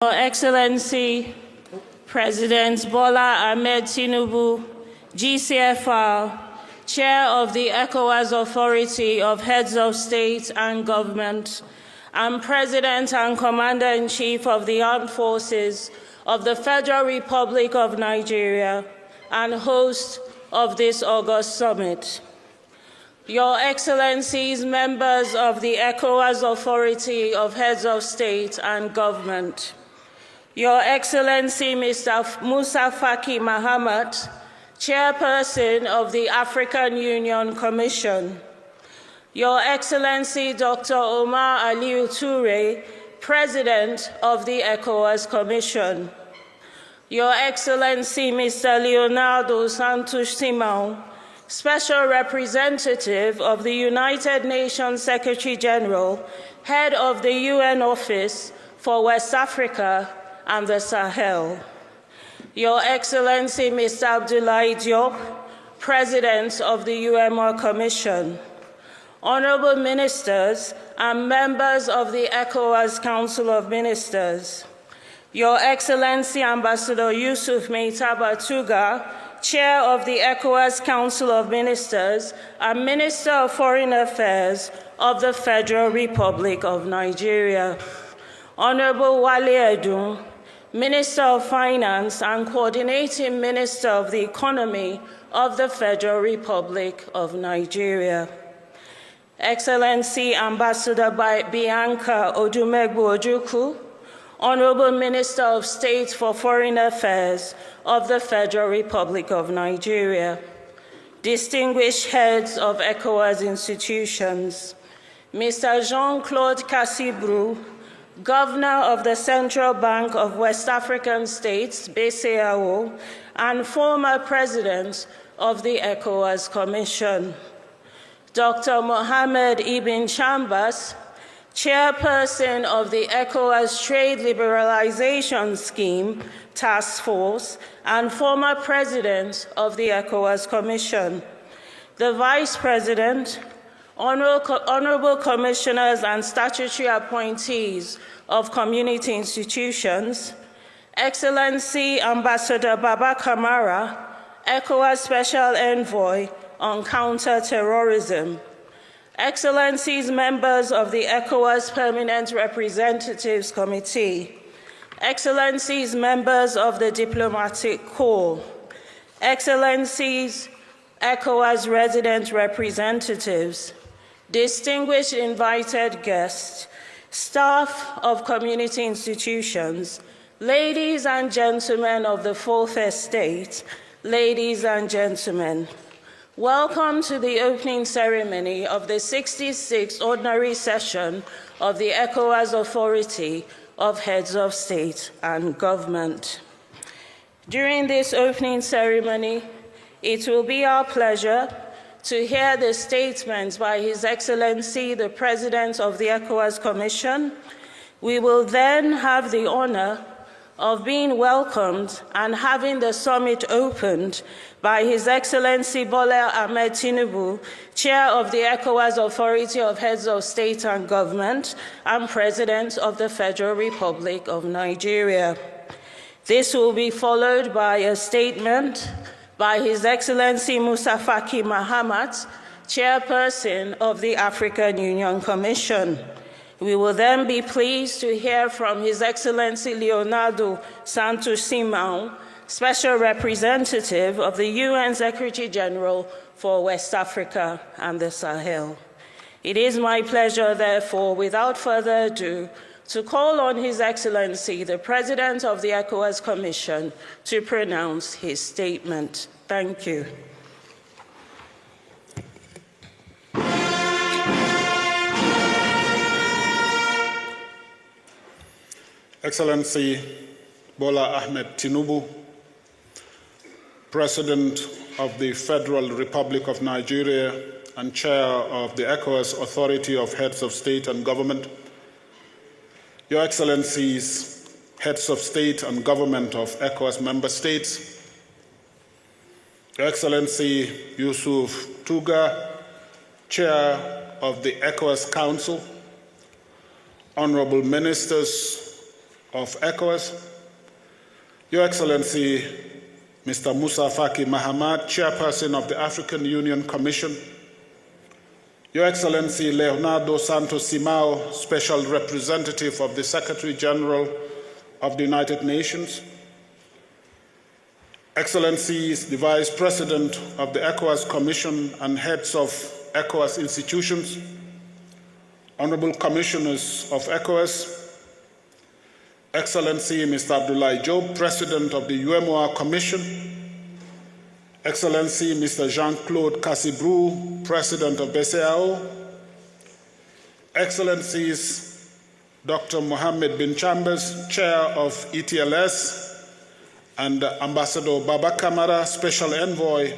Your Excellency President Bola Ahmed Tinubu, GCFR, Chair of the ECOWAS Authority of Heads of State and Government, and President and Commander-in-Chief of the Armed Forces of the Federal Republic of Nigeria, and host of this August Summit. Your Excellencies, members of the ECOWAS Authority of Heads of State and Government, Your Excellency Mr. Musa Faki Mahamud, Chairperson of the African Union Commission, Your Excellency Dr. Omar Aliu Toure, President of the ECOWAS Commission, Your Excellency Mr. Leonardo Santos Simão, Special Representative of the United Nations Secretary-General, Head of the UN Office for West Africa and the Sahel, Your Excellency Mr. Abdoulaye Diop, President of the UMR Commission, Honorable Ministers and members of the ECOWAS Council of Ministers, Your Excellency Ambassador Yusuf Meitaba Tuga, Chair of the ECOWAS Council of Ministers and Minister of Foreign Affairs of the Federal Republic of Nigeria, Honorable Wale Edun, Minister of Finance and Coordinating Minister of the Economy of the Federal Republic of Nigeria, Excellency Ambassador Bianca Odumegwu Ojukwu, Honorable Minister of State for Foreign Affairs of the Federal Republic of Nigeria, distinguished heads of ECOWAS institutions, Mr. Jean-Claude Cassibrou, Governor of the Central Bank of West African States, BCAO, and former President of the ECOWAS Commission, Dr. Mohammed Ibn Chambas, Chairperson of the ECOWAS Trade Liberalization Scheme Task Force and former President of the ECOWAS Commission, the Vice President, Honorable Commissioners and Statutory Appointees of Community Institutions, Excellency Ambassador Baba Kamara, ECOWAS Special Envoy on Counter-Terrorism, Excellencies, members of the ECOWAS Permanent Representatives Committee, Excellencies, members of the Diplomatic Corps, Excellencies, ECOWAS resident representatives, distinguished invited guests, staff of community institutions, ladies and gentlemen of the Fourth Estate, ladies and gentlemen, welcome to the opening ceremony of the 66th Ordinary Session of the ECOWAS Authority of Heads of State and Government. During this opening ceremony, it will be our pleasure to hear the statements by His Excellency, the President of the ECOWAS Commission. We will then have the honor of being welcomed and having the summit opened by His Excellency Bola Ahmed Tinubu, Chair of the ECOWAS Authority of Heads of State and Government and President of the Federal Republic of Nigeria. This will be followed by a statement by His Excellency Musa Faki Mahamud, Chairperson of the African Union Commission. We will then be pleased to hear from His Excellency Leonardo Santos Simão, Special Representative of the UN Secretary-General for West Africa and the Sahel. It is my pleasure, therefore, without further ado, to call on His Excellency, the President of the ECOWAS Commission, to pronounce his statement. Thank you. Excellency Bola Ahmed Tinubu, President of the Federal Republic of Nigeria and Chair of the ECOWAS Authority of Heads of State and Government, Your Excellencies, Heads of State and Government of ECOWAS member states, Your Excellency Yusuf Tuga, Chair of the ECOWAS Council, Honorable Ministers, of ECOWAS, Your Excellency Mr. Musa Faki Mahamud, Chairperson of the African Union Commission, Your Excellency Leonardo Santos Simao, Special Representative of the Secretary General of the United Nations, Excellencies, the Vice President of the ECOWAS Commission and heads of ECOWAS institutions, Honorable Commissioners of ECOWAS, Excellency Mr. Abdoulaye Diop, President of the UEMOA Commission, Excellency Mr. Jean-Claude Cassibrou, President of BCAO, Excellencies Dr. Mohammed bin Chambers, Chair of ETLS, and Ambassador Baba Kamara, Special Envoy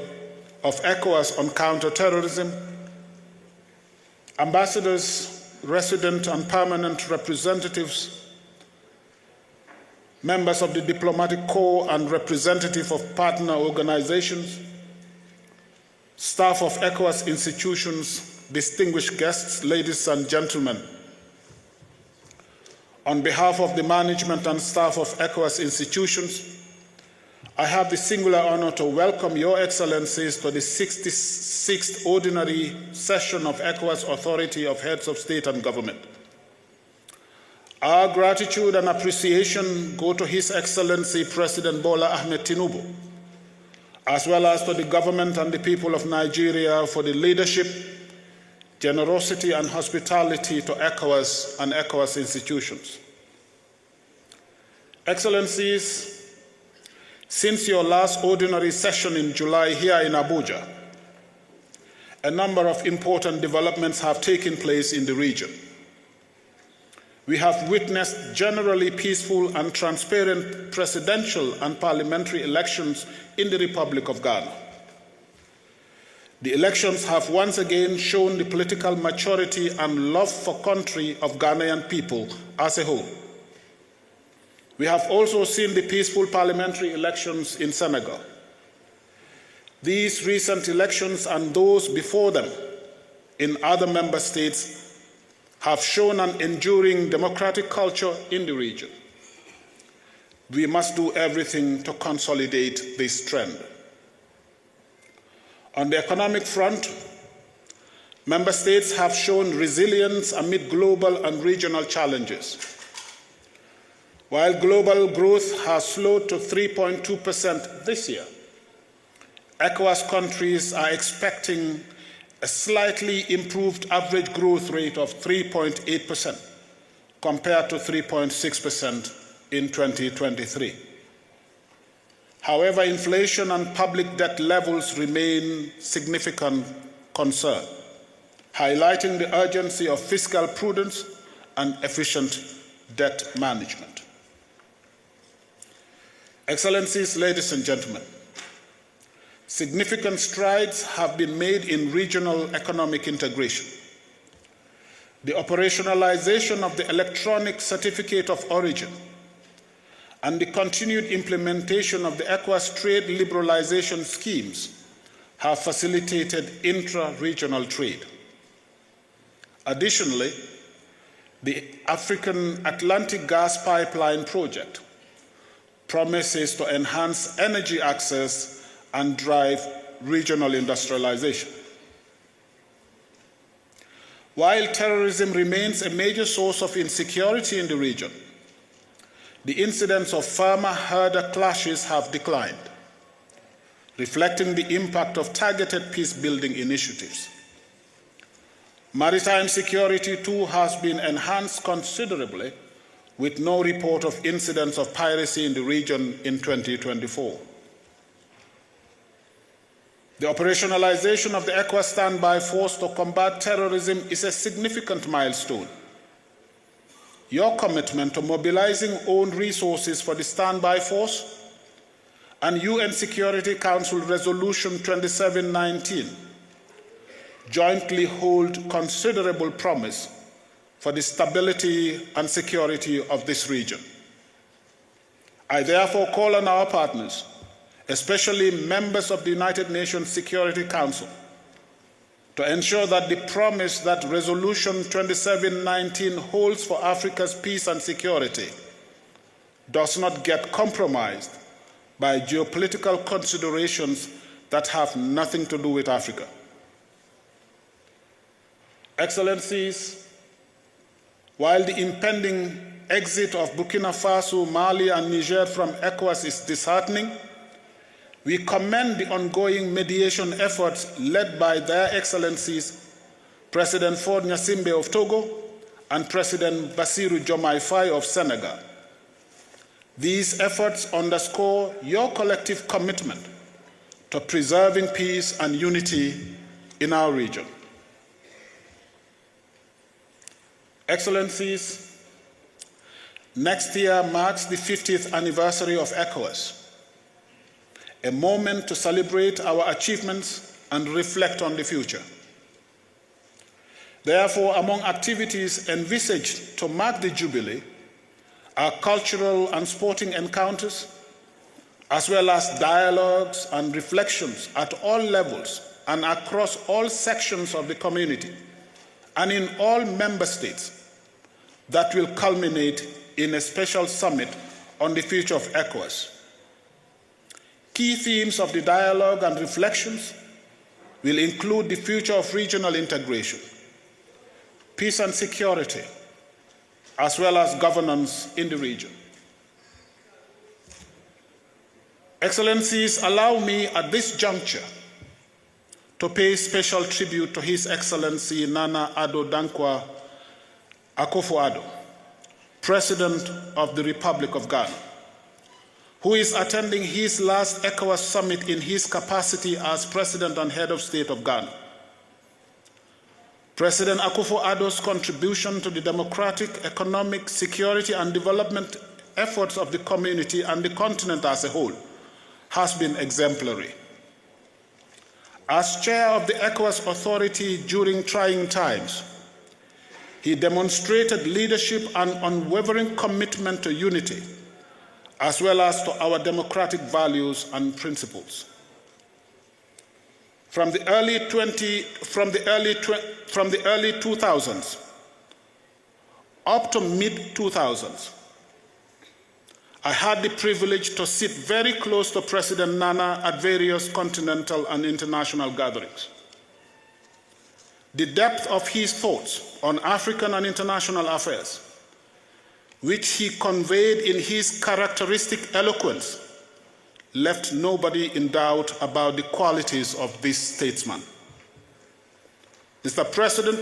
of ECOWAS on Counterterrorism, ambassadors, resident and permanent representatives, members of the Diplomatic Corps and representative of partner organizations, staff of ECOWAS institutions, distinguished guests, ladies and gentlemen. On behalf of the management and staff of ECOWAS institutions, I have the singular honor to welcome Your Excellencies to the 66th Ordinary Session of ECOWAS Authority of Heads of State and Government. Our gratitude and appreciation go to His Excellency President Bola Ahmed Tinubu, as well as to the government and the people of Nigeria for the leadership, generosity, and hospitality to ECOWAS and ECOWAS institutions. Excellencies, since your last ordinary session in July here in Abuja, a number of important developments have taken place in the region. We have witnessed generally peaceful and transparent presidential and parliamentary elections in the Republic of Ghana. The elections have once again shown the political maturity and love for country of Ghanaian people as a whole. We have also seen the peaceful parliamentary elections in Senegal. These recent elections and those before them in other member states have shown an enduring democratic culture in the region. We must do everything to consolidate this trend. On the economic front, member states have shown resilience amid global and regional challenges. While global growth has slowed to 3.2% this year, ECOWAS countries are expecting a slightly improved average growth rate of 3.8% compared to 3.6% in 2023. However, inflation and public debt levels remain significant concern, highlighting the urgency of fiscal prudence and efficient debt management. Excellencies, ladies and gentlemen, significant strides have been made in regional economic integration. The operationalization of the electronic certificate of origin and the continued implementation of the ECOWAS trade liberalization schemes have facilitated intra-regional trade. Additionally, the African Atlantic Gas Pipeline project promises to enhance energy access and drive regional industrialization. While terrorism remains a major source of insecurity in the region, the incidence of farmer-herder clashes have declined, reflecting the impact of targeted peace-building initiatives. Maritime security, too, has been enhanced considerably, with no report of incidents of piracy in the region in 2024. The operationalization of the ECOWAS standby force to combat terrorism is a significant milestone. Your commitment to mobilizing own resources for the standby force and UN Security Council Resolution 2719 jointly hold considerable promise for the stability and security of this region. I therefore call on our partners, especially members of the United Nations Security Council, to ensure that the promise that Resolution 2719 holds for Africa's peace and security does not get compromised by geopolitical considerations that have nothing to do with Africa. Excellencies, while the impending exit of Burkina Faso, Mali, and Niger from ECOWAS is disheartening, we commend the ongoing mediation efforts led by their Excellencies President Faure Gnassingbé of Togo and President Bassirou Diomaye Faye of Senegal. These efforts underscore your collective commitment to preserving peace and unity in our region. Excellencies, next year marks the 50th anniversary of ECOWAS, a moment to celebrate our achievements and reflect on the future. Therefore, among activities envisaged to mark the Jubilee are cultural and sporting encounters, as well as dialogues and reflections at all levels and across all sections of the community and in all member states that will culminate in a special summit on the future of ECOWAS. Key themes of the dialogue and reflections will include the future of regional integration, peace and security, as well as governance in the region. Excellencies, allow me at this juncture to pay special tribute to His Excellency Nana Addo Dankwa Akufo-Addo, President of the Republic of Ghana, who is attending his last ECOWAS summit in his capacity as President and Head of State of Ghana. President Akufo-Addo's contribution to the democratic, economic, security, and development efforts of the community and the continent as a whole has been exemplary. As chair of the ECOWAS Authority during trying times, he demonstrated leadership and unwavering commitment to unity, as well as to our democratic values and principles. From the early 2000s up to mid-2000s, I had the privilege to sit very close to President Nana at various continental and international gatherings. The depth of his thoughts on African and international affairs, which he conveyed in his characteristic eloquence, left nobody in doubt about the qualities of this statesman. Mr. President,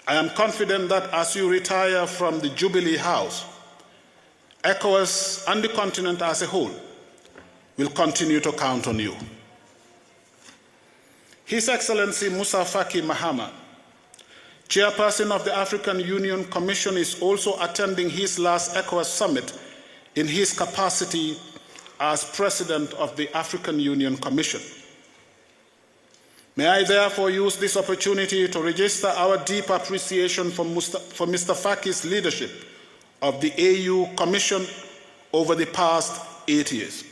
I am confident that as you retire from the Jubilee House, ECOWAS and the continent as a whole will continue to count on you. His Excellency Musa Faki Mahamud, Chairperson of the African Union Commission, is also attending his last ECOWAS summit in his capacity as President of the African Union Commission. May I therefore use this opportunity to register our deep appreciation for Mr. Faki's leadership of the AU Commission over the past 8 years,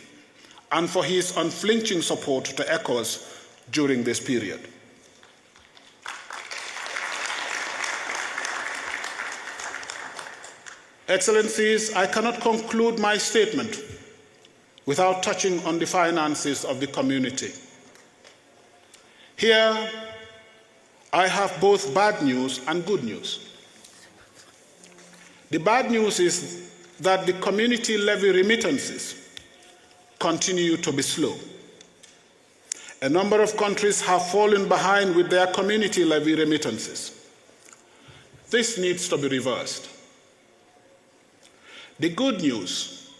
and for his unflinching support to ECOWAS during this period. Excellencies, I cannot conclude my statement without touching on the finances of the community. Here, I have both bad news and good news. The bad news is that the community levy remittances continue to be slow. A number of countries have fallen behind with their community levy remittances. This needs to be reversed. The good news,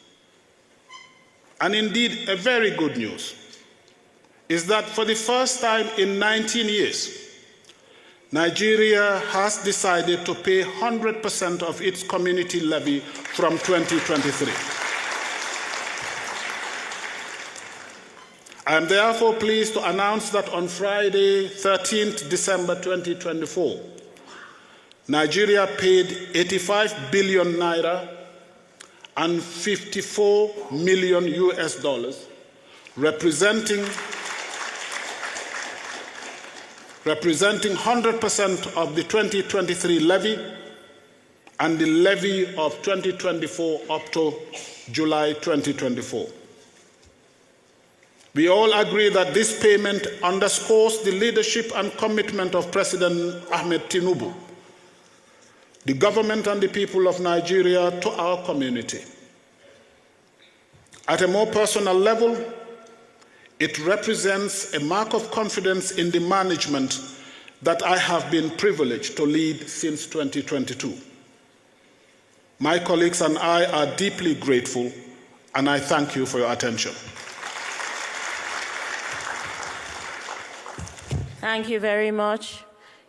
and indeed a very good news, is that for the first time in 19 years, Nigeria has decided to pay 100% of its community levy from 2023. I am therefore pleased to announce that on Friday, 13th December 2024, Nigeria paid 85 billion naira and 54 million US dollars, representing representing 100% of the 2023 levy and the levy of 2024 up to July 2024. We all agree that this payment underscores the leadership and commitment of President Ahmed Tinubu, the government and the people of Nigeria to our community. At a more personal level, it represents a mark of confidence in the management that I have been privileged to lead since 2022. My colleagues and I are deeply grateful, and I thank you for your attention. Thank you very much.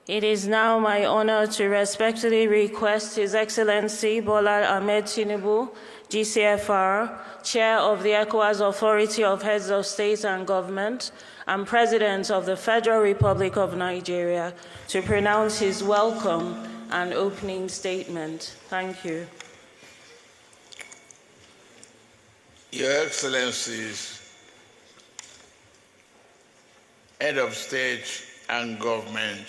It is now my honor to respectfully request His Excellency Bola Ahmed Tinubu, GCFR, Chair of the ECOWAS Authority of Heads of State and Government and President of the Federal Republic of Nigeria, to pronounce his welcome and opening statement. Thank you. Your Excellencies, Head of State and Government,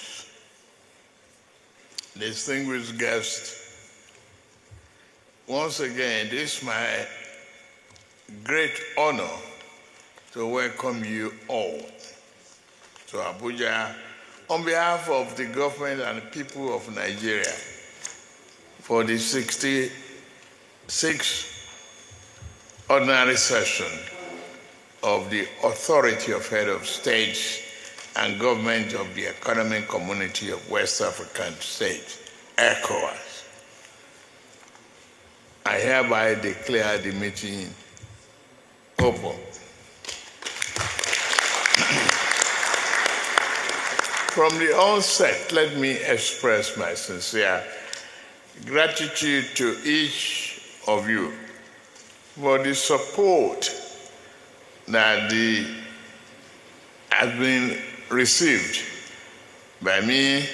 distinguished guests, once again, it is my great honor to welcome you all to Abuja on behalf of the government and the people of Nigeria for the 66th ordinary session of the Authority of Head of States and Government of the Economic Community of West African States, ECOWAS. I hereby declare the meeting open. From the onset, let me express my sincere gratitude to each of you for the support that has been received by me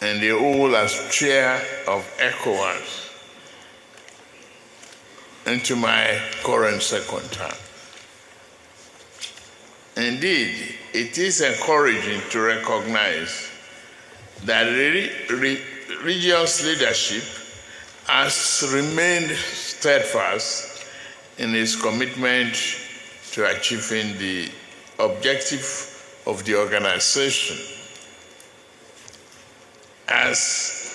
and the whole as chair of ECOWAS into my current second term. Indeed, it is encouraging to recognize that region's leadership has remained steadfast in its commitment to achieving the objective of the organization. As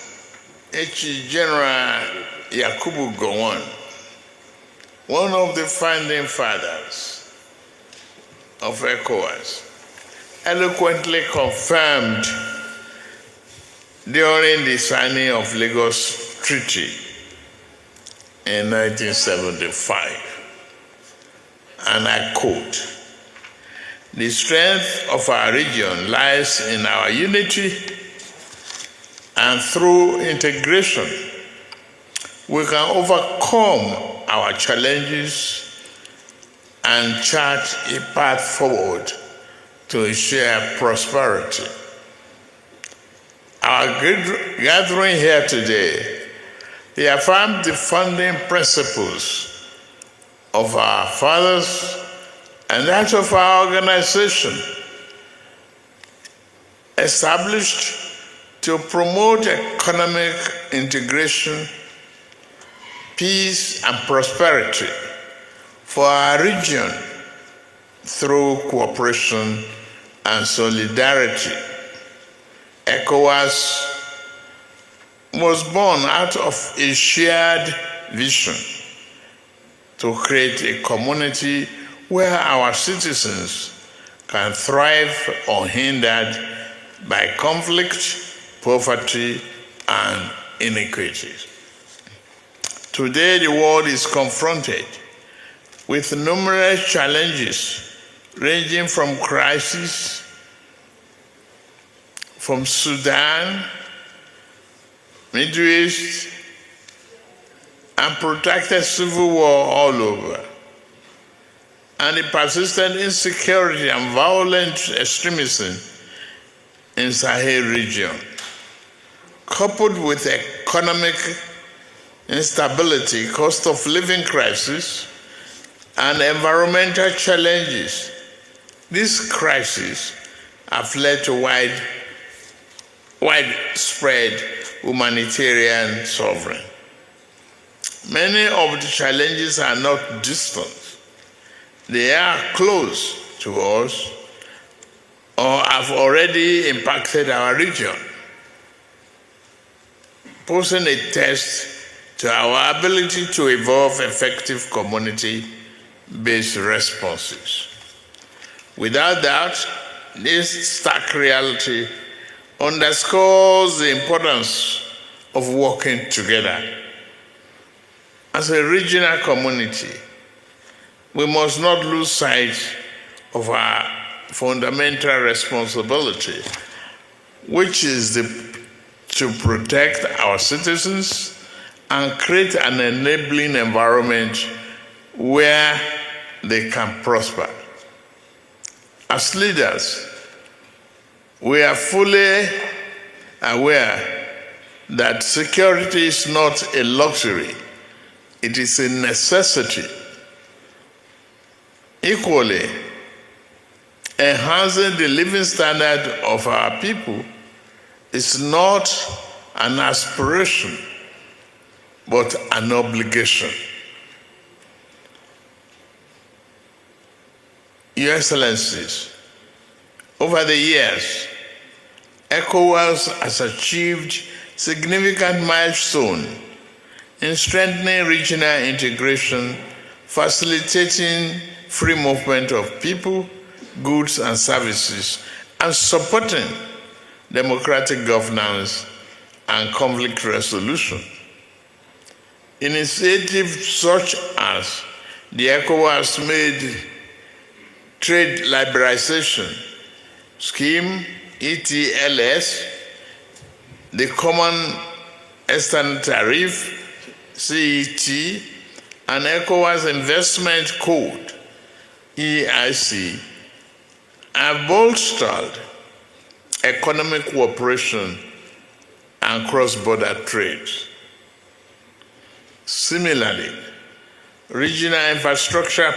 H. General Yakubu Gowon, one of the founding fathers of ECOWAS, eloquently confirmed during the signing of Lagos Treaty in 1975, and I quote, "The strength of our region lies in our unity, and through integration, we can overcome our challenges and chart a path forward to shared prosperity." Our gathering here today reaffirms the founding principles of our fathers and that of our organization, established to promote economic integration, peace, and prosperity for our region through cooperation and solidarity. ECOWAS was born out of a shared vision to create a community where our citizens can thrive unhindered by conflict, poverty, and inequities. Today, the world is confronted with numerous challenges ranging from crisis from Sudan, Middle East, and protracted civil war all over, and the persistent insecurity and violent extremism in Sahel region, coupled with economic instability, cost of living crisis, and environmental challenges. This crisis have led to widespread humanitarian suffering. Many of the challenges are not distant. They are close to us or have already impacted our region, posing a test to our ability to evolve effective community-based responses. Without doubt, this stark reality underscores the importance of working together. As a regional community, we must not lose sight of our fundamental responsibility, which is to protect our citizens and create an enabling environment where they can prosper. As leaders, we are fully aware that security is not a luxury, it is a necessity. Equally, enhancing the living standard of our people is not an aspiration, but an obligation. Your Excellencies, over the years, ECOWAS has achieved significant milestones in strengthening regional integration, facilitating free movement of people, goods, and services, and supporting democratic governance and conflict resolution. Initiatives such as the ECOWAS made trade liberalization scheme, ETLS, the Common External Tariff, CET, and ECOWAS Investment Code, EIC, have bolstered economic cooperation and cross-border trade. Similarly, regional infrastructure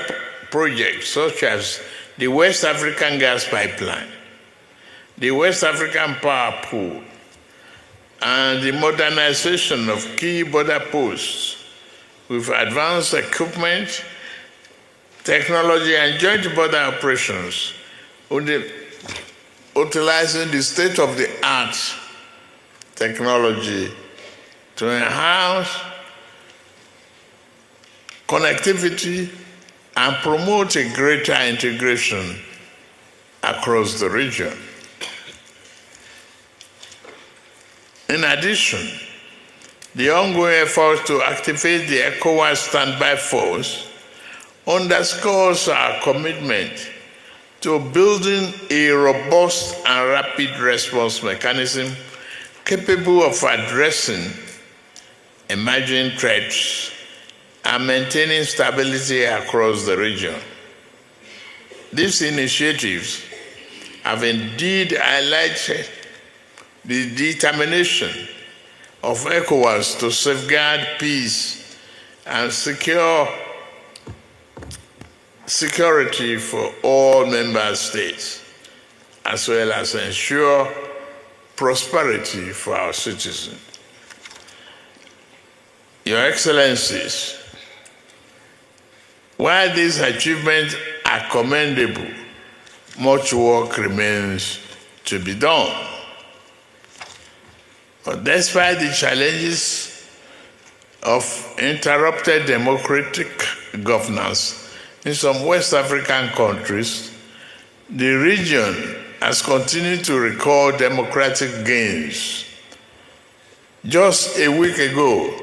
projects such as the West African Gas Pipeline, the West African Power Pool, and the modernization of key border posts with advanced equipment, technology, and joint border operations, utilizing the state-of-the-art technology to enhance connectivity and promote a greater integration across the region. In addition, the ongoing effort to activate the ECOWAS standby force underscores our commitment to building a robust and rapid response mechanism capable of addressing emerging threats and maintaining stability across the region. These initiatives have indeed highlighted the determination of ECOWAS to safeguard peace and security for all member states, as well as ensure prosperity for our citizens. Your Excellencies, while these achievements are commendable, much work remains to be done. But despite the challenges of interrupted democratic governance in some West African countries, the region has continued to record democratic gains. Just a week ago,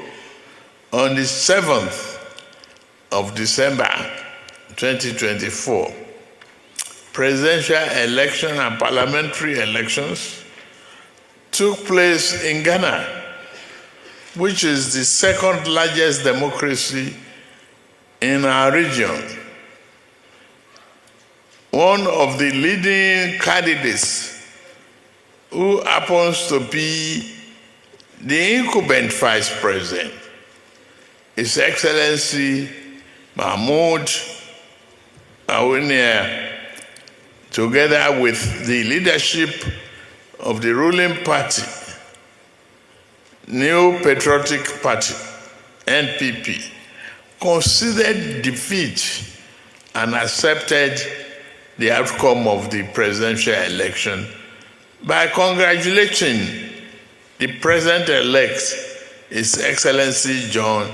on the 7th of December 2024, presidential election and parliamentary elections took place in Ghana, which is the second largest democracy in our region. One of the leading candidates, who happens to be the incumbent vice president, His Excellency Mahamud, Bawumia, together with the leadership of the ruling party, New Patriotic Party, NPP, considered defeat and accepted the outcome of the presidential election by congratulating the president-elect, His Excellency John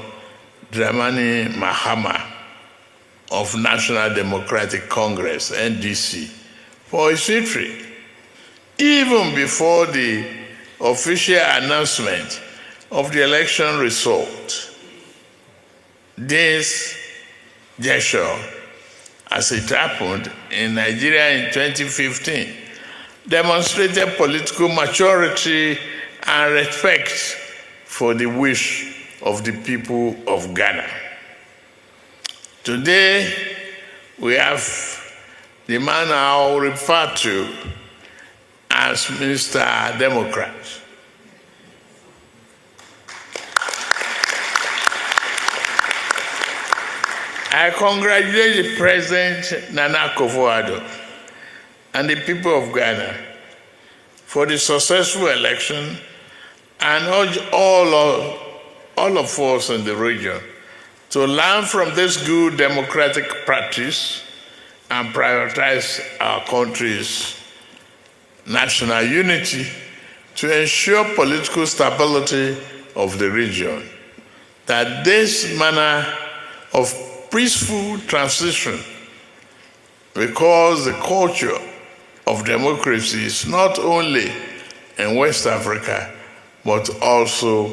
Dramani Mahama of National Democratic Congress, NDC, for his victory, even before the official announcement of the election result. This gesture, as it happened in Nigeria in 2015, demonstrated political maturity and respect for the wish of the people of Ghana. Today, we have the man I'll refer to as Mr. Democrat. I congratulate the President Nana Akufo-Addo and the people of Ghana for the successful election and urge all of us in the region to learn from this good democratic practice and prioritize our country's national unity to ensure political stability of the region. That this manner of peaceful transition, because the culture of democracy is not only in West Africa, but also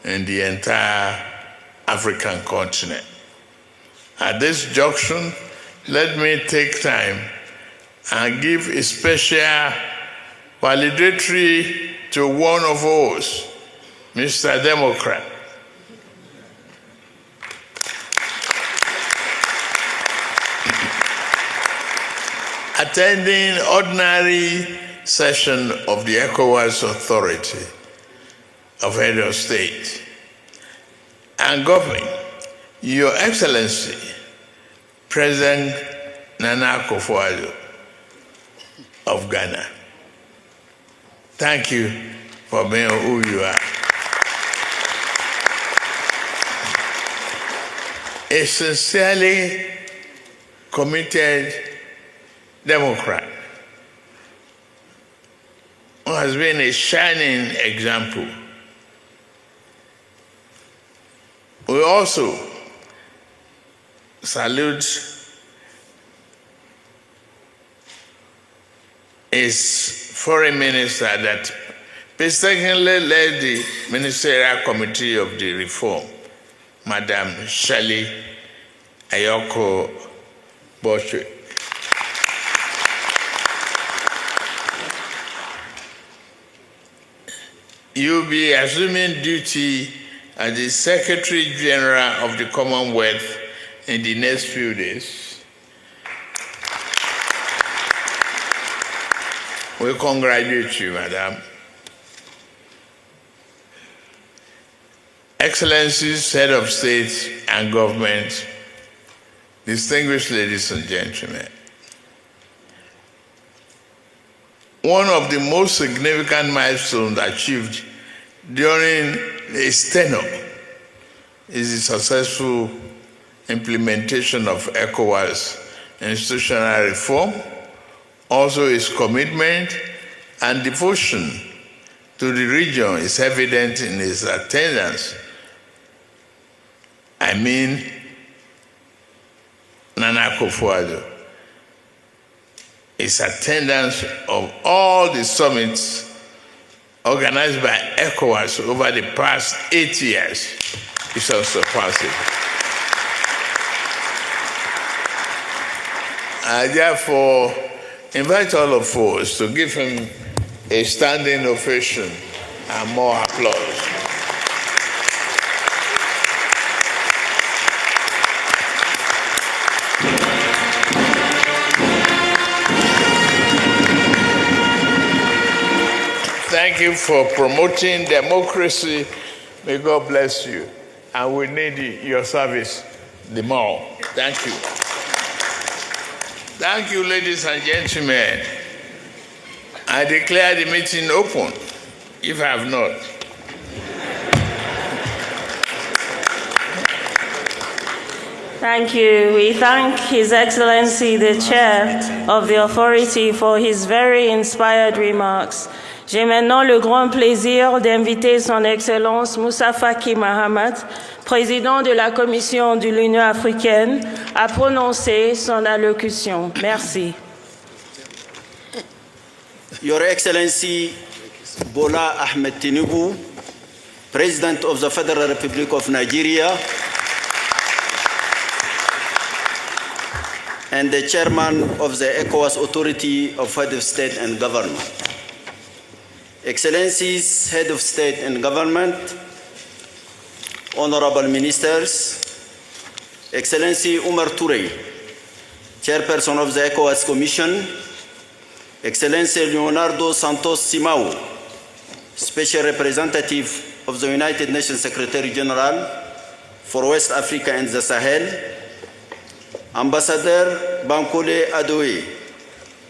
in the entire African continent. At this junction, let me take time and give a special validatory to one of us, Mr. Democrat. Attending ordinary session of the ECOWAS Authority of Head of State and Government, Your Excellency, President Nana Akufo-Addo of Ghana. Thank you for being who you are. A sincerely committed Democrat who has been a shining example. We also salute his foreign minister that painstakingly led the ministerial committee of the reform, Madam Shirley Ayoko Boswe. You'll be assuming duty as the Secretary General of the Commonwealth in the next few days. We congratulate you, Madam. Excellencies, Head of State and Government, distinguished ladies and gentlemen, one of the most significant milestones achieved during his tenure is the successful implementation of ECOWAS institutional reform. Also, his commitment and devotion to the region is evident in his attendance. I mean, Nana Akufo-Addo. His attendance of all the summits organized by ECOWAS over the past 8 years is unsurpassing. I therefore invite all of us to give him a standing ovation and more applause. Thank you for promoting democracy. May God bless you. And we need your service the more. Thank you. Thank you, ladies and gentlemen. I declare the meeting open, if I have not. Thank you. We thank His Excellency, the Chair of the Authority, for his very inspired remarks. J'ai maintenant le grand plaisir d'inviter Son Excellence Moussa Faki Mahamud, président de la Commission de l'Union africaine, à prononcer son allocution. Merci. Your Excellency Bola Ahmed Tinubu, President of the Federal Republic of Nigeria, and the Chairman of the ECOWAS Authority of Head of State and Government. Excellencies, Head of State and Government, Honorable Ministers, Excellency Umar Touré, Chairperson of the ECOWAS Commission, Excellency Leonardo Santos Simao, Special Representative of the United Nations Secretary General for West Africa and the Sahel, Ambassador Bankole Adoe,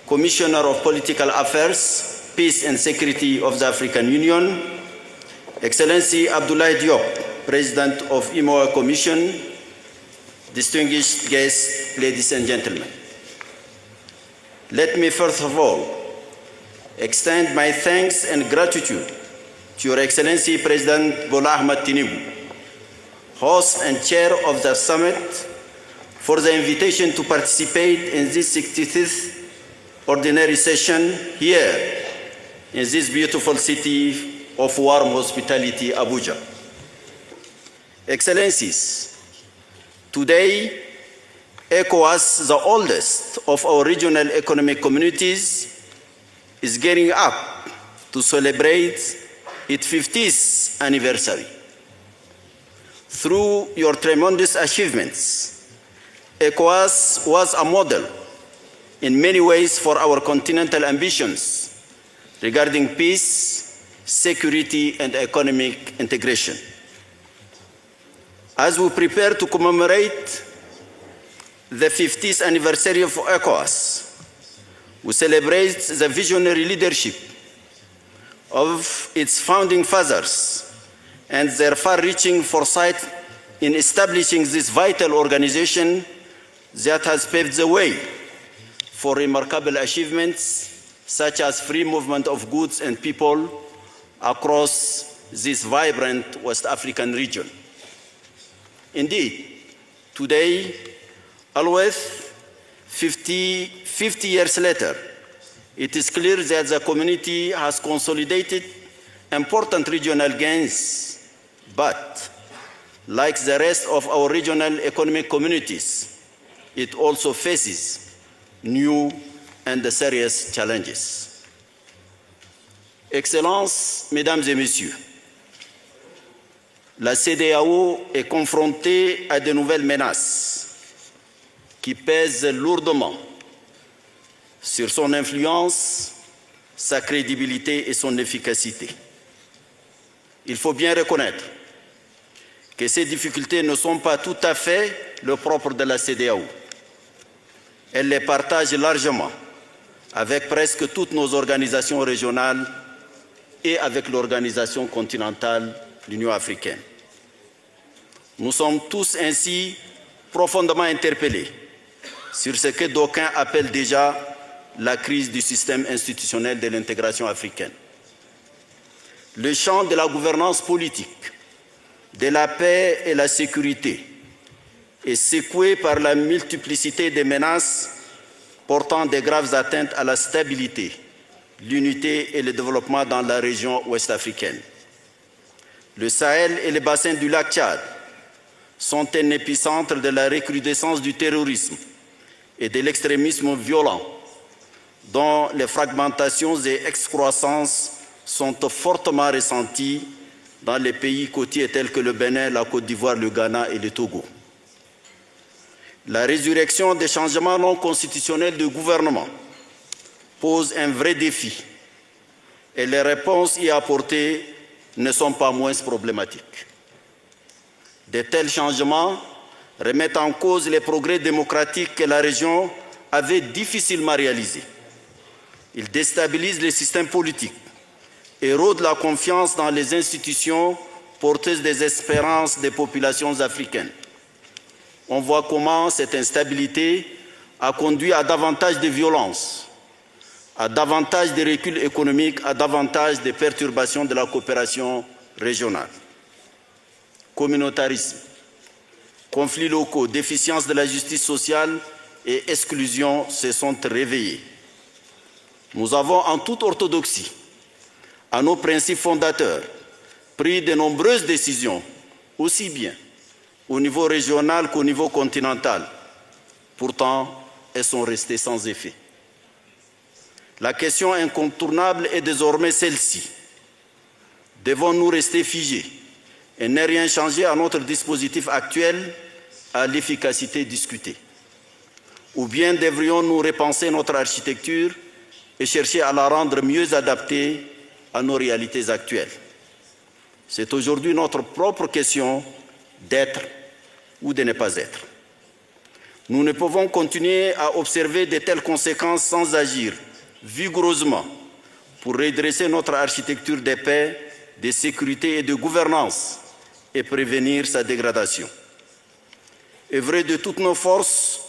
Commissioner of Political Affairs, Peace and Security of the African Union, Excellency Abdoulaye Diop, President of IMOA Commission, distinguished guests, ladies and gentlemen. Let me first of all extend my thanks and gratitude to Your Excellency President Bola Ahmed Tinubu, host and chair of the summit, for the invitation to participate in this 65th ordinary session here in this beautiful city of warm hospitality, Abuja. Excellencies, today, ECOWAS, the oldest of our regional economic communities, is gearing up to celebrate its 50th anniversary. Through your tremendous achievements, ECOWAS was a model in many ways for our continental ambitions regarding peace, security, and economic integration. As we prepare to commemorate the 50th anniversary of ECOWAS, we celebrate the visionary leadership of its founding fathers and their far-reaching foresight in establishing this vital organization that has paved the way for remarkable achievements such as free movement of goods and people across this vibrant West African region. Indeed, today, almost 50 years later, it is clear that the community has consolidated important regional gains, but like the rest of our regional economic communities, it also faces new and serious challenges. Excellences, Mesdames et Messieurs, la CEDEAO est confrontée à de nouvelles menaces qui pèsent lourdement sur son influence, sa crédibilité et son efficacité. Il faut bien reconnaître que ces difficultés ne sont pas tout à fait le propre de la CEDEAO. Elle les partage largement avec presque toutes nos organisations régionales et avec l'organisation continentale, l'Union africaine. Nous sommes tous ainsi profondément interpellés sur ce que d'aucuns appellent déjà la crise du système institutionnel de l'intégration africaine. Le champ de la gouvernance politique, de la paix et la sécurité est secoué par la multiplicité des menaces portant de graves atteintes à la stabilité, l'unité et le développement dans la région ouest-africaine. Le Sahel et le bassin du lac Tchad sont un épicentre de la recrudescence du terrorisme et de l'extrémisme violent, dont les fragmentations et excroissances sont fortement ressenties dans les pays côtiers tels que le Bénin, la Côte d'Ivoire, le Ghana et le Togo. La résurrection des changements non constitutionnels de gouvernement pose un vrai défi et les réponses y apportées ne sont pas moins problématiques. De tels changements remettent en cause les progrès démocratiques que la région avait difficilement réalisé. Il déstabilise les systèmes politiques, érode la confiance dans les institutions porteuses des espérances des populations africaines. On voit comment cette instabilité a conduit à davantage de violence, à davantage de recul économique, à davantage de perturbations de la coopération régionale. Communautarisme, conflits locaux, déficience de la justice sociale et exclusion se sont réveillés. Nous avons en toute orthodoxie, à nos principes fondateurs, pris de nombreuses décisions, aussi bien au niveau régional qu'au niveau continental. Pourtant, elles sont restées sans effet. La question incontournable est désormais celle-ci. Devons-nous rester figés et ne rien changer à notre dispositif actuel, à l'efficacité discutée? Ou bien devrions-nous repenser notre architecture et chercher à la rendre mieux adaptée à nos réalités actuelles? C'est aujourd'hui notre propre question d'être ou de ne pas être. Nous ne pouvons continuer à observer de telles conséquences sans agir vigoureusement pour redresser notre architecture de paix, de sécurité et de gouvernance et prévenir sa dégradation. Œuvrer de toutes nos forces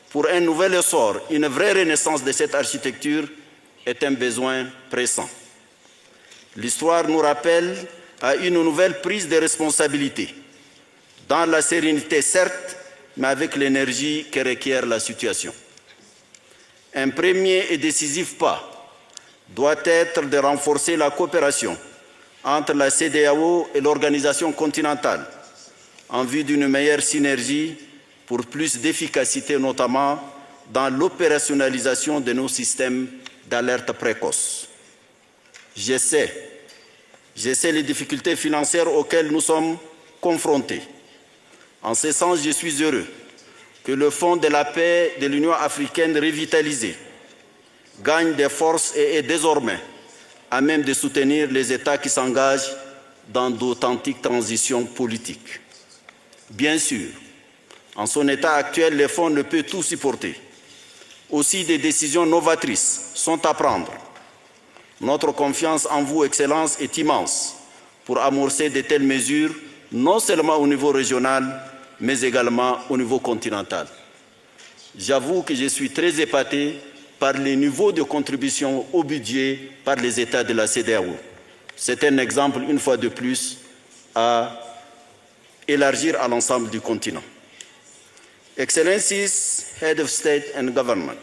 pour un nouvel essor, une vraie renaissance de cette architecture est un besoin pressant. L'histoire nous rappelle à une nouvelle prise de responsabilité, dans la sérénité certes, mais avec l'énergie que requiert la situation. Un premier et décisif pas doit être de renforcer la coopération entre la CEDEAO et l'organisation continentale en vue d'une meilleure synergie pour plus d'efficacité, notamment dans l'opérationnalisation de nos systèmes d'alerte précoce. Je sais les difficultés financières auxquelles nous sommes confrontés. En ce sens, je suis heureux que le Fonds de la paix de l'Union africaine revitalisé gagne des forces et est désormais à même de soutenir les États qui s'engagent dans d'authentiques transitions politiques. Bien sûr, en son état actuel, le Fonds ne peut tout supporter. Aussi, des décisions novatrices sont à prendre. Notre confiance en vous, Excellences, est immense pour amorcer de telles mesures, non seulement au niveau régional, mais également au niveau continental. J'avoue que je suis très épaté par les niveaux de contribution au budget par les États de la CEDEAO. C'est un exemple, une fois de plus, à élargir à l'ensemble du continent. Excellencies, Head of State and Government,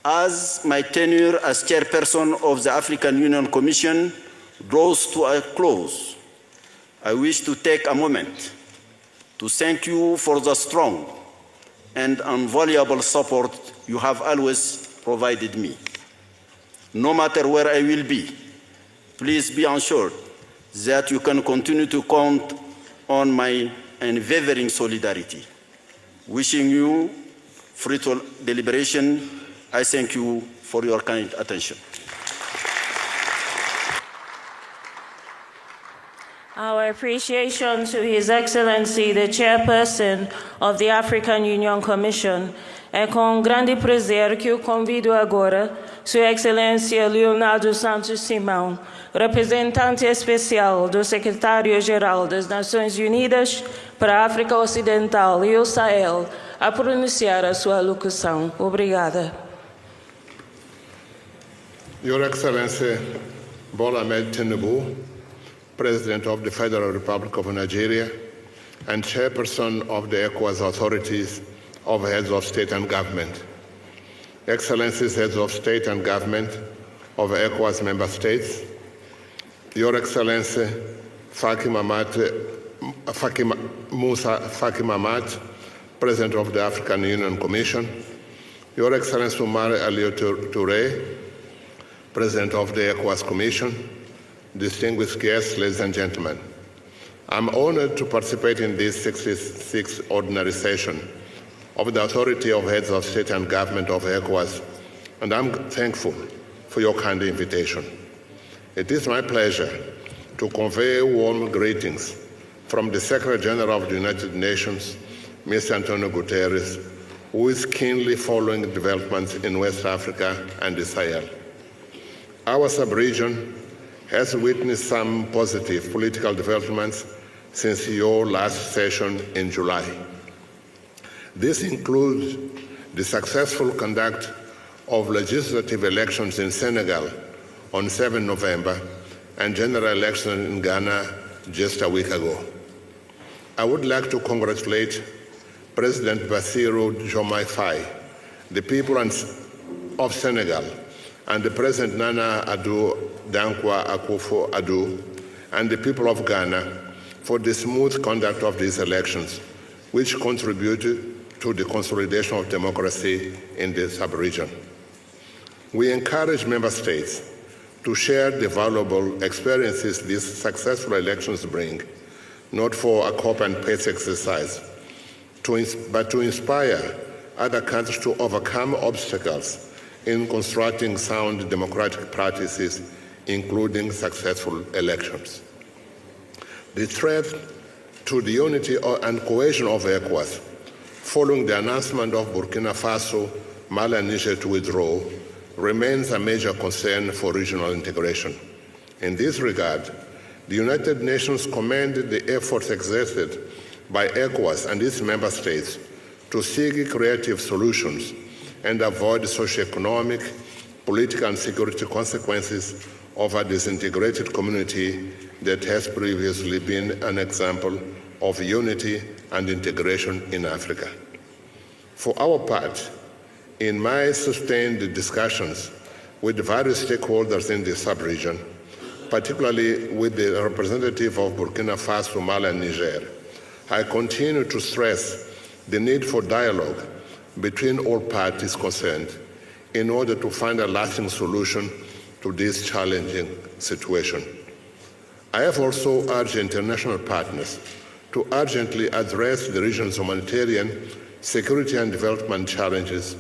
as my tenure as chairperson of the African Union Commission draws to a close, I wish to take a moment to thank you for the strong and invaluable support you have always provided me. No matter where I will be, please be assured that you can continue to count on my unwavering solidarity. Wishing you fruitful deliberation, I thank you for your kind attention. Our appreciation to His Excellency, the Chairperson of the African Union Commission. É com grande prazer que eu convido agora Sua Excelência Leonardo Santos Simão, representante especial do Secretário-Geral das Nações Unidas para a África Ocidental e o Sahel, a pronunciar a sua locução. Obrigada. Your Excellency Bola Ahmed Tinubu, President of the Federal Republic of Nigeria and Chairperson of the ECOWAS authorities of Heads of State and Government, Excellencies, Heads of State and Government of ECOWAS member states, Your Excellency Musa Faki Mahamud, President of the African Union Commission, Your Excellency Umar Aliou Touré, President of the ECOWAS Commission, distinguished guests, ladies and gentlemen. I'm honored to participate in this 66th ordinary session of the Authority of Heads of State and Government of ECOWAS, and I'm thankful for your kind invitation. It is my pleasure to convey warm greetings from the Secretary General of the United Nations, Mr. Antonio Guterres, who is keenly following developments in West Africa and the Sahel. Our sub-region has witnessed some positive political developments since your last session in July. This includes the successful conduct of legislative elections in Senegal on 7 November and general election in Ghana just a week ago. I would like to congratulate President Bassirou Diomaye Faye, the people of Senegal, and the President Nana Addo Dankwa Akufo-Addo, and the people of Ghana for the smooth conduct of these elections, which contributed to the consolidation of democracy in the sub-region. We encourage member states to share the valuable experiences these successful elections bring, not for a copy and paste exercise, but to inspire other countries to overcome obstacles in constructing sound democratic practices, including successful elections. The threat to the unity and cohesion of ECOWAS, following the announcement of Burkina Faso, Mali, and Niger to withdraw, remains a major concern for regional integration. In this regard, the United Nations commended the efforts exerted by ECOWAS and its member states to seek creative solutions and avoid socioeconomic, political, and security consequences of a disintegrated community that has previously been an example of unity and integration in Africa. For our part, in my sustained discussions with various stakeholders in the sub-region, particularly with the representative of Burkina Faso, Mali, and Niger, I continue to stress the need for dialogue between all parties concerned in order to find a lasting solution to this challenging situation. I have also urged international partners to urgently address the region's humanitarian, security, and development challenges,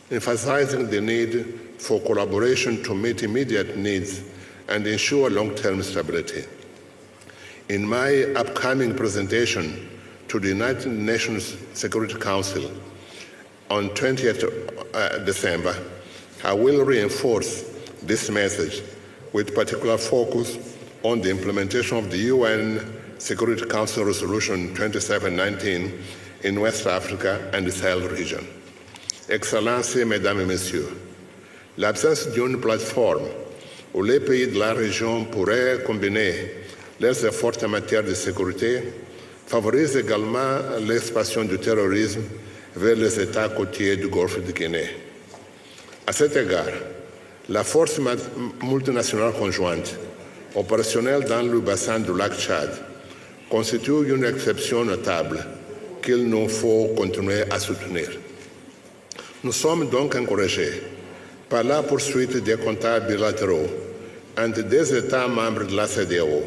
emphasizing the need for collaboration to meet immediate needs and ensure long-term stability. In my upcoming presentation to the United Nations Security Council on 20th December, I will reinforce this message with particular focus on the implementation of the UN Security Council Resolution 2719 in West Africa and the Sahel region. Excellences, Mesdames et Messieurs, l'absence d'une plateforme où les pays de la région pourraient combiner leurs efforts en matière de sécurité favorise également l'expansion du terrorisme vers les États côtiers du Golfe de Guinée. À cet égard, la force multinationale conjointe opérationnelle dans le bassin du lac Tchad constitue une exception notable qu'il nous faut continuer à soutenir. Nous sommes donc encouragés par la poursuite des contacts bilatéraux entre des États membres de la CEDEAO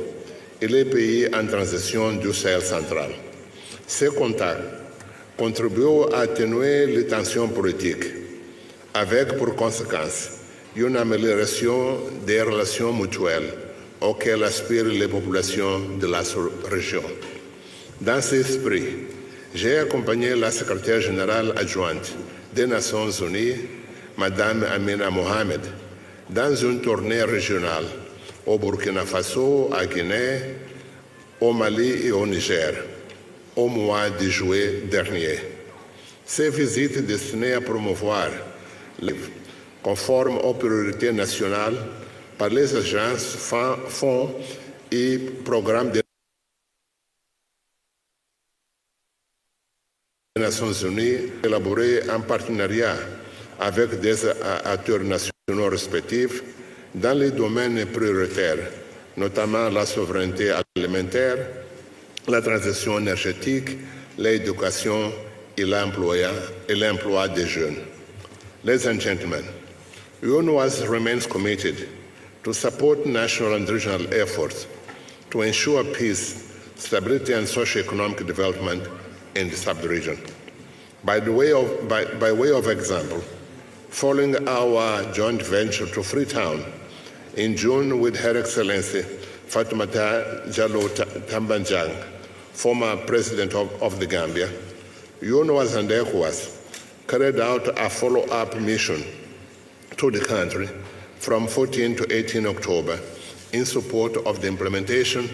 et les pays en transition du Sahel central. Ces contacts contribuent à atténuer les tensions politiques, avec pour conséquence une amélioration des relations mutuelles auxquelles aspirent les populations de la région. Dans cet esprit, j'ai accompagné la secrétaire générale adjointe des Nations Unies, Mme Amina Mohamed, dans une tournée régionale au Burkina Faso, à Guinée, au Mali et au Niger, au mois de juillet dernier. Ces visites destinées à promouvoir les conformes aux priorités nationales par les agences, fonds et programmes des Nations Unies élaborés en partenariat avec des acteurs nationaux respectifs dans les domaines prioritaires, notamment la souveraineté alimentaire, la transition énergétique, l'éducation et l'emploi des jeunes. Ladies and gentlemen, UNWAS remains committed to support national and regional efforts to ensure peace, stability, and socio-economic development in the sub-region. By way of example, following our joint venture to Freetown in June with Her Excellency Fatoumata Jallow Tambanjang, former President of the Gambia, UNWAS and ECOWAS carried out a follow-up mission to the country from 14 to 18 October in support of the implementation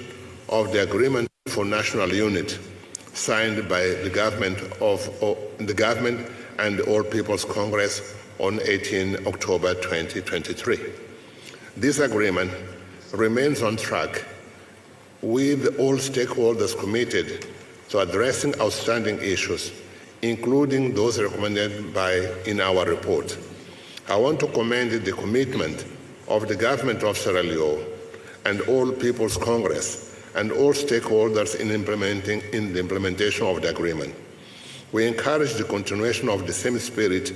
of the Agreement for National Unity signed by the government and the All People's Congress on 18 October 2023. This agreement remains on track with all stakeholders committed to addressing outstanding issues, including those recommended in our report. I want to commend the commitment of the government of Sierra Leone and All People's Congress and all stakeholders in the implementation of the agreement. We encourage the continuation of the same spirit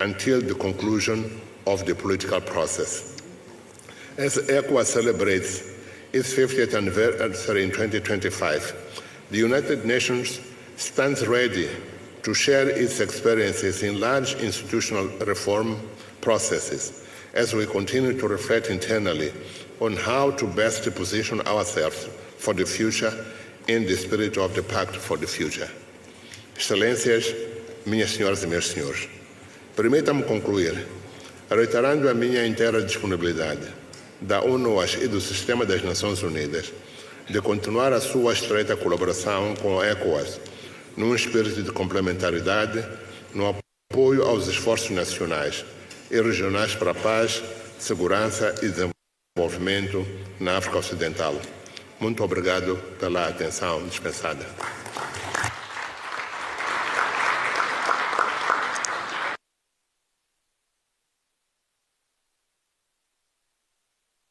until the conclusion of the political process. As ECOWAS celebrates its 50th anniversary in 2025, the United Nations stands ready to share its experiences in large institutional reform processes as we continue to reflect internally on how to best position ourselves for the future in the spirit of the Pact for the Future. Excelências, minhas senhoras e meus senhores, permitam-me concluir reiterando a minha inteira disponibilidade da UNOAS e do Sistema das Nações Unidas de continuar a sua estreita colaboração com a ECOWAS num espírito de complementaridade no apoio aos esforços nacionais e regionais para a paz, segurança e desenvolvimento na África Ocidental. Muito obrigado pela atenção dispensada.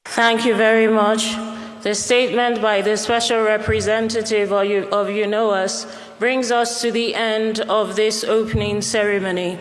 Thank you very much. The statement by the Special Representative of UNOAS brings us to the end of this opening ceremony.